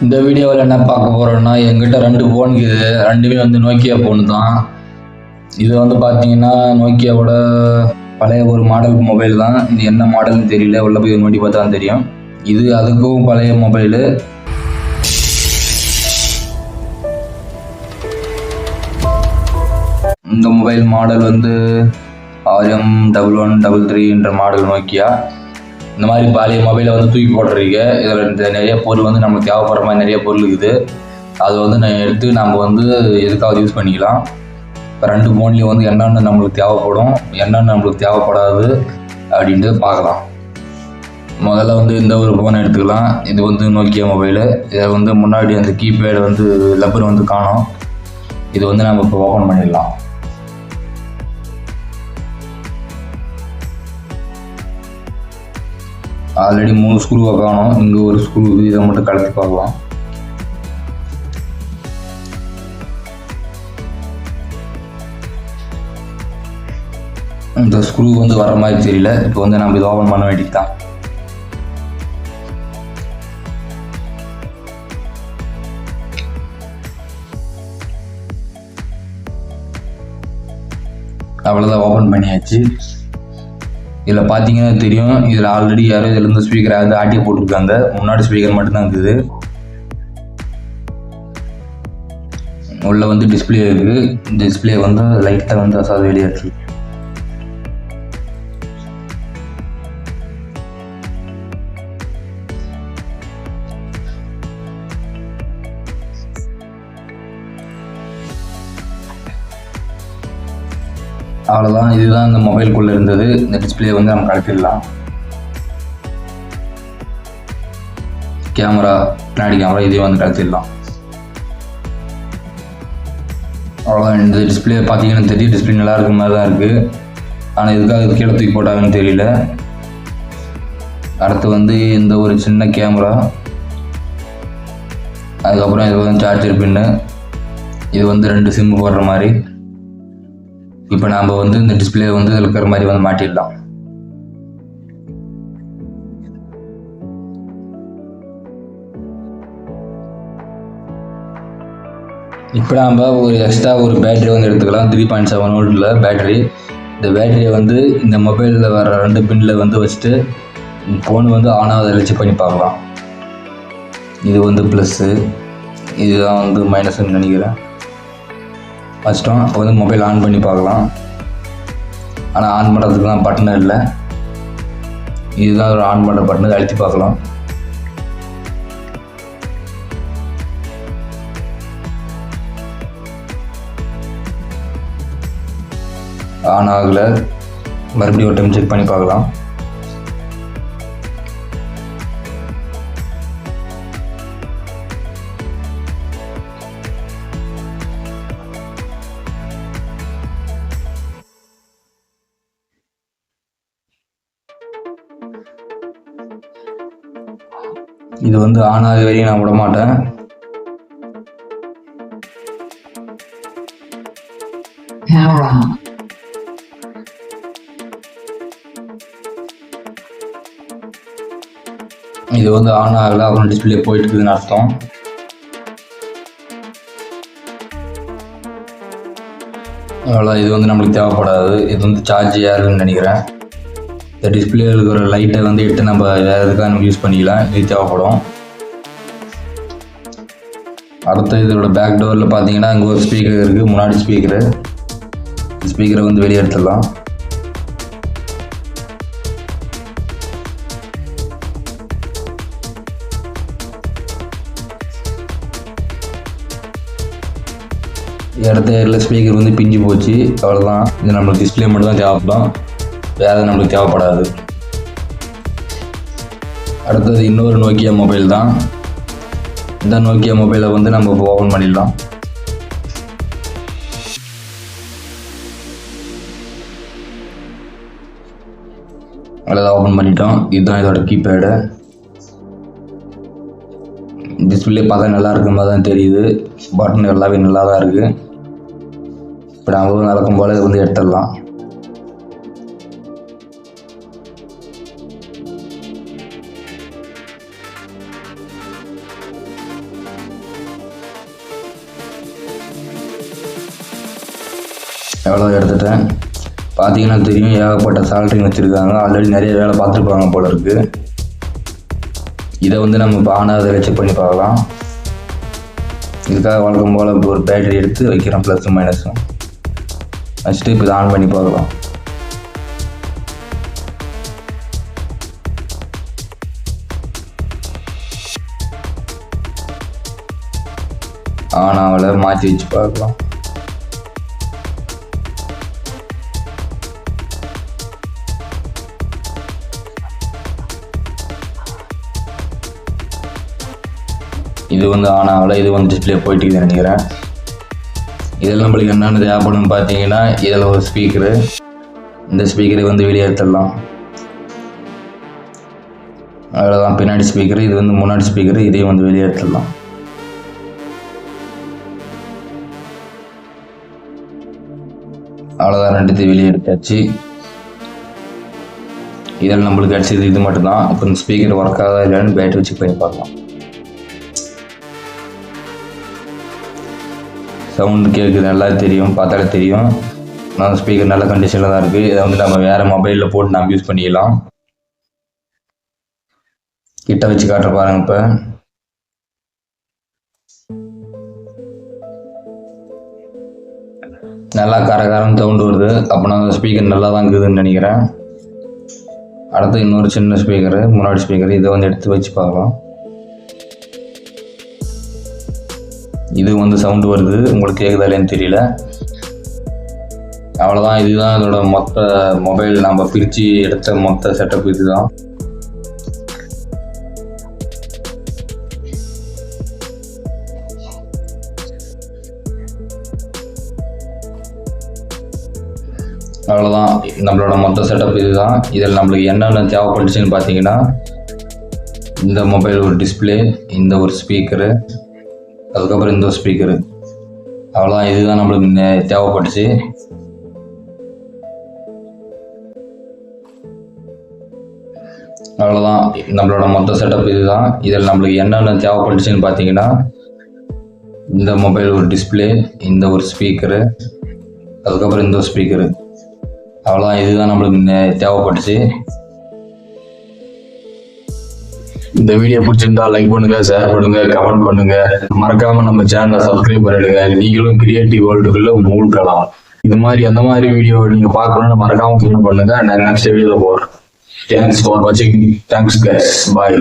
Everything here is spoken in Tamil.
இந்த வீடியோவில் என்ன பார்க்க போகிறோன்னா, எங்கிட்ட 2 ஃபோன் இருக்குது. ரெண்டுமே வந்து நோக்கியா ஃபோனு தான். இது வந்து பார்த்தீங்கன்னா நோக்கியாவோட பழைய ஒரு மாடல் மொபைல் தான். இது என்ன மாடல்னு தெரியல, உள்ள போய் நோண்டி பார்த்தா தான் தெரியும். இது அதுக்கும் பழைய மொபைலு. இந்த மொபைல் மாடல் வந்து RM1133 மாடல் நோக்கியா. இந்த மாதிரி பழைய மொபைலை வந்து தூக்கி போடுறீங்க. இதில் இந்த நிறைய பொருள் வந்து நம்மளுக்கு தேவைப்படுற மாதிரி நிறைய பொருள் இருக்குது. அதை வந்து நான் எடுத்து நம்ம வந்து எதுக்காவது யூஸ் பண்ணிக்கலாம். இப்போ 2 ஃபோன்லேயும் வந்து என்னென்ன நம்மளுக்கு தேவைப்படும், என்னென்ன நம்மளுக்கு தேவைப்படாது அப்படின்ட்டு பார்க்கலாம். முதல்ல வந்து இந்த ஒரு ஃபோனை எடுத்துக்கலாம். இது வந்து நோக்கியா மொபைலு. இதை வந்து முன்னாடி அந்த கீபேடு வந்து லப்பர் வந்து காணும். இது வந்து நம்ம இப்போ ஓப்பன் பண்ணிடலாம். ஆல்ரெடி 3 ஸ்க்ரூவை காணும். இங்கே ஒரு ஸ்க்ரூ, இதை மட்டும் கலத்தி பார்க்கலாம். இந்த ஸ்க்ரூ வந்து வர மாதிரி தெரியல. இப்போ வந்து நம்ம இதை ஓப்பன் பண்ண வேண்டியது தான். அவ்வளோதான், ஓப்பன் பண்ணியாச்சு. இதில் பார்த்தீங்கன்னா தெரியும், இதில் ஆல்ரெடி யாரும் இதில் இருந்து ஸ்பீக்கரை வந்து ஆட்டி போட்டிருக்காங்க. முன்னாடி ஸ்பீக்கர் மட்டும்தான் இருக்குது. உள்ள வந்து டிஸ்பிளே இருக்குது. டிஸ்பிளே வந்து லைட்டாக வந்து அசாது வெளியாச்சு. அவ்வளோதான், இதுதான் இந்த மொபைலுக்குள்ளே இருந்தது. இந்த டிஸ்பிளே வந்து நம்ம கழட்டிடலாம். கேமரா, பின்னாடி கேமரா, இதையும் வந்து கழட்டிடலாம். அவ்வளோதான். இந்த டிஸ்பிளே பார்த்தீங்கன்னா தெரியும், டிஸ்பிளே நல்லா இருக்க மாதிரி தான் இருக்குது. ஆனால் இதுக்காக இது கீழே தூக்கி போட்டாங்கன்னு தெரியல. அடுத்து வந்து இந்த ஒரு சின்ன கேமரா, அதுக்கப்புறம் இது வந்து சார்ஜர் பின்னு, இது வந்து 2 சிம்மு போடுற மாதிரி. இப்போ நாம் வந்து இந்த டிஸ்பிளே வந்து இதில் இருக்கிற மாதிரி வந்து மாட்டிடலாம். இப்போ நாம் ஒரு எக்ஸ்ட்ரா ஒரு பேட்டரி வந்து எடுத்துக்கலாம். 3.7 வோல்ட்டில் பேட்டரி. இந்த பேட்டரியை வந்து இந்த மொபைலில் வர 2 பின்னில் வந்து வச்சுட்டு ஃபோனு வந்து ஆன் ஆகுதை செக் பண்ணி பார்க்கலாம். இது வந்து ப்ளஸ்ஸு, இதுதான் வந்து மைனஸ்ன்னு நினைக்கிறேன். வச்சிட்டோம். அப்போ வந்து மொபைல் ஆன் பண்ணி பார்க்கலாம். ஆனால் ஆன் பண்ணுறதுக்குலாம் பட்டனே இல்லை. இதுதான் ஒரு ஆன் பண்ணுற பட்டனை, அழுத்தி பார்க்கலாம். ஆன் ஆகலை. மறுபடியும் ஒரு டைம் செக் பண்ணி பார்க்கலாம். இது வந்து ஆன் ஆக வரையும் நான் விட மாட்டேன். இது வந்து ஆன் ஆகல, அப்புறம் டிஸ்பிளே போயிட்டு இருக்குதுன்னு அர்த்தம். அவ்வளோ, இது வந்து நம்மளுக்கு தேவைப்படாது. இது வந்து சார்ஜ் ஏறுன்னு நினைக்கிறேன். இந்த டிஸ்பிளே இருக்கிற லைட்டை வந்து எடுத்து நம்ம வேறு எதுக்காக நம்ம யூஸ் பண்ணிக்கலாம். இது தேவைப்படும். அடுத்த இதோட பேக் டோரில் பார்த்தீங்கன்னா அங்கே ஒரு ஸ்பீக்கர் இருக்குது. முன்னாடி ஸ்பீக்கரை வந்து வெளியே எடுத்துடலாம். இடத்த ஏரில் ஸ்பீக்கர் வந்து பிஞ்சு போச்சு. அவ்வளோதான். இது நம்மளுக்கு டிஸ்பிளே மட்டும் தான் தேவைப்படும், வேறு நம்மளுக்கு தேவைப்படாது. அடுத்தது இன்னொரு நோக்கியா மொபைல் தான். இந்த நோக்கியா மொபைலை வந்து நம்ம இப்போ ஓப்பன் பண்ணிடலாம். அதில் ஓப்பன் பண்ணிட்டோம். இதுதான் இதோட கீபேடு. டிஸ்பிளே பார்த்தா நல்லா இருக்க மாதிரி தான் தெரியுது. பட்டன் எல்லாமே நல்லா தான் இருக்குது. இப்போ நம்ம நடக்கும் போல் இதை வந்து எடுத்துடலாம். எவ்வளோ எடுத்துட்டேன். பார்த்தீங்கன்னா தெரியும், ஏகப்பட்ட சால்ட்ரிங் வச்சுருக்காங்க. ஆல்ரெடி நிறைய வேலை பார்த்துருப்பாங்க போல இருக்குது. இதை வந்து நம்ம இப்போ ஆனாக செக் பண்ணி பார்க்கலாம். இதுக்காக வழக்கம் போல் இப்போ ஒரு பேட்டரி எடுத்து வைக்கிறோம், ப்ளஸும் மைனஸும் வச்சுட்டு இப்போ இதை ஆன் பண்ணி பார்க்கலாம். ஆனாவில் மாற்றி வச்சு பார்க்கலாம். இது வந்து ஆனாவில் இது வந்து டிஸ்பிளே போயிட்டு நினைக்கிறேன். இதில் நம்மளுக்கு என்னென்ன தேவைப்படும்னு பார்த்தீங்கன்னா, இதில் ஒரு ஸ்பீக்கரு, இந்த ஸ்பீக்கரை வந்து வெளியே எடுத்துடலாம். அவ்வளோதான், பின்னாடி ஸ்பீக்கரு, இது வந்து முன்னாடி ஸ்பீக்கரு, இதையும் வந்து வெளியே எடுத்துடலாம். அவ்வளோதான், ரெண்டுத்தையும் வெளியே எடுத்தாச்சு. இதில் நம்மளுக்கு கிடச்சது இது மட்டும்தான். இப்போ இந்த ஸ்பீக்கர் ஒர்க் ஆகாத இல்லைன்னு பேட்டரி வச்சு பண்ணி பார்க்கலாம். சவுண்டு கேட்குது, நல்லா தெரியும், பார்த்தாலே தெரியும். நான் ஸ்பீக்கர் நல்ல கண்டிஷனில் தான் இருக்குது. இதை வந்து நம்ம வேறு மொபைலில் போட்டு நம்ம யூஸ் பண்ணிக்கலாம். கிட்ட வச்சு காட்டுற பாருங்க. இப்போ நல்லா கரகரம் சவுண்டு வருது. அப்போ நான் ஸ்பீக்கர் நல்லா தான் இருக்குதுன்னு நினைக்கிறேன். அடுத்து இன்னொரு சின்ன ஸ்பீக்கரு, முன்னாடி ஸ்பீக்கரு, இதை வந்து எடுத்து வச்சு பார்க்கலாம். இது வந்து சவுண்டு வருது, உங்களுக்கு கேட்குதா இல்லைன்னு தெரியல. அவ்வளோதான், இதுதான் இதோட மொத்த மொபைல் நம்ம பிரித்து எடுத்த மொத்த செட்டப் இதுதான். அவ்வளோதான், நம்மளோட மொத்த செட்டப் இதுதான். இதில் நம்மளுக்கு என்னென்ன தேவைப்பட்டுச்சுன்னு பார்த்தீங்கன்னா, இந்த மொபைல் ஒரு டிஸ்பிளே, இந்த ஒரு ஸ்பீக்கரு, அதுக்கப்புறம் இந்த ஒரு ஸ்பீக்கரு. அவ்வளோதான், இதுதான் நம்மளுக்கு தேவைப்பட்டுச்சு. அவ்வளோதான், நம்மளோட மொத்த செட்டப் இதுதான். இதில் நம்மளுக்கு என்னென்ன தேவைப்பட்டுச்சுன்னு பார்த்தீங்கன்னா, இந்த மொபைல் ஒரு டிஸ்பிளே, இந்த ஒரு ஸ்பீக்கரு, அதுக்கப்புறம் இந்த ஒரு ஸ்பீக்கரு. அவ்வளோதான், இதுதான் நம்மளுக்கு தேவைப்பட்டுச்சு. இந்த வீடியோ பிடிச்சிருந்தா லைக் பண்ணுங்க, ஷேர் பண்ணுங்க, கமெண்ட் பண்ணுங்க. மறக்காம நம்ம சேனலை சப்ஸ்கிரைப் பண்ணிடுங்க. நீங்களும் கிரியேட்டிவ் வேர்ல்டுக்குள்ள மூழ்கலாம். இது மாதிரி அந்த மாதிரி வீடியோ நீங்க பார்க்கணும்னு மறக்காம கமெண்ட் பண்ணுங்க. நான் நெக்ஸ்ட் வீடியோல போறேன். தேங்க்ஸ் ஃபார் வாட்சிங். Thanks guys. பாய்.